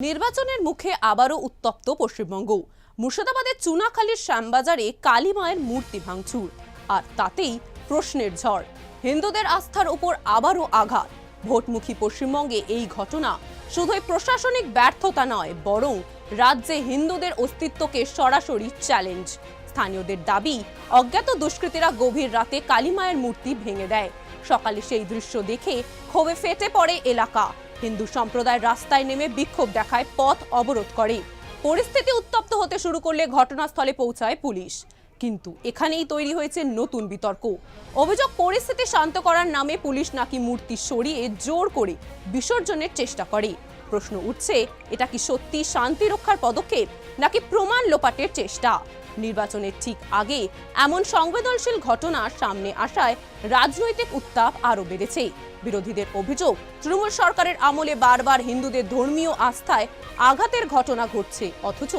নির্বাচনের মুখে আবারও উত্তপ্ত পশ্চিমবঙ্গ। মুর্শিদাবাদের চুনাখালীর শ্যামবাজারে কালী মায়ের মূর্তি ভাঙচুর, আর তাতেই প্রশ্নের ঝড়। হিন্দুদের আস্থার উপর আবারও আঘাত। ভোটমুখী পশ্চিমবঙ্গে এই ঘটনা শুধুই প্রশাসনিক ব্যর্থতা নয়, বরং রাজ্যে হিন্দুদের অস্তিত্বকে সরাসরি চ্যালেঞ্জ। স্থানীয়দের দাবি, অজ্ঞাত দুষ্কৃতীরা গভীর রাতে কালী মায়ের মূর্তি ভেঙে দেয়। সকালে সেই দৃশ্য দেখে ক্ষোভে ফেটে পড়ে এলাকা। হিন্দু সম্প্রদায় রাস্তায় নেমে বিক্ষোভ দেখায়, পথ অবরোধ করে। পরিস্থিতি উত্তপ্ত হতে শুরু করলে ঘটনাস্থলে পৌঁছায় পুলিশ। কিন্তু এখানেই তৈরি হয়েছে নতুন বিতর্ক। অভিযোগ, পরিস্থিতি শান্ত করার নামে পুলিশ নাকি মূর্তি সরিয়ে জোর করে বিসর্জনের চেষ্টা করে। প্রশ্ন উঠছে, এটা কি সত্যি শান্তি রক্ষার পদক্ষেপ, নাকি প্রমাণ লোপাটের চেষ্টা? নির্বাচনের ঠিক আগে এমন সংবেদনশীল ঘটনা সামনে আসায় রাজনৈতিক উত্তাপ আরও বেড়েছে। বিরোধীদের অভিযোগ, তৃণমূল সরকারের আমলে বারবার হিন্দুদের ধর্মীয় আস্থায় আঘাতের ঘটনা ঘটছে, অথচ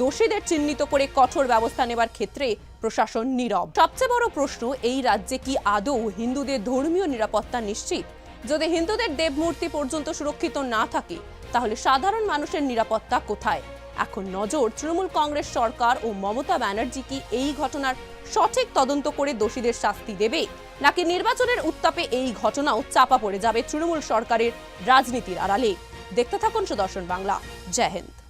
দোষীদের চিহ্নিত করে কঠোর ব্যবস্থা নেবার ক্ষেত্রে প্রশাসন নীরব। সবচেয়ে বড় প্রশ্ন, এই রাজ্যে কি আদৌ হিন্দুদের ধর্মীয় নিরাপত্তা নিশ্চিত? যদি হিন্দুদের দেবমূর্তি পর্যন্ত সুরক্ষিত না থাকে, তাহলে সাধারণ মানুষের নিরাপত্তা কোথায়? এখন নজর, তৃণমূল কংগ্রেস সরকার ও মমতা ব্যানার্জি কি এই ঘটনার সঠিক তদন্ত করে দোষীদের শাস্তি দেবে, নাকি নির্বাচনের উত্তাপে এই ঘটনাও চাপা পড়ে যাবে তৃণমূল সরকারের রাজনীতির আড়ালে? দেখতে থাকুন সুদর্শন বাংলা। জয় হিন্দ।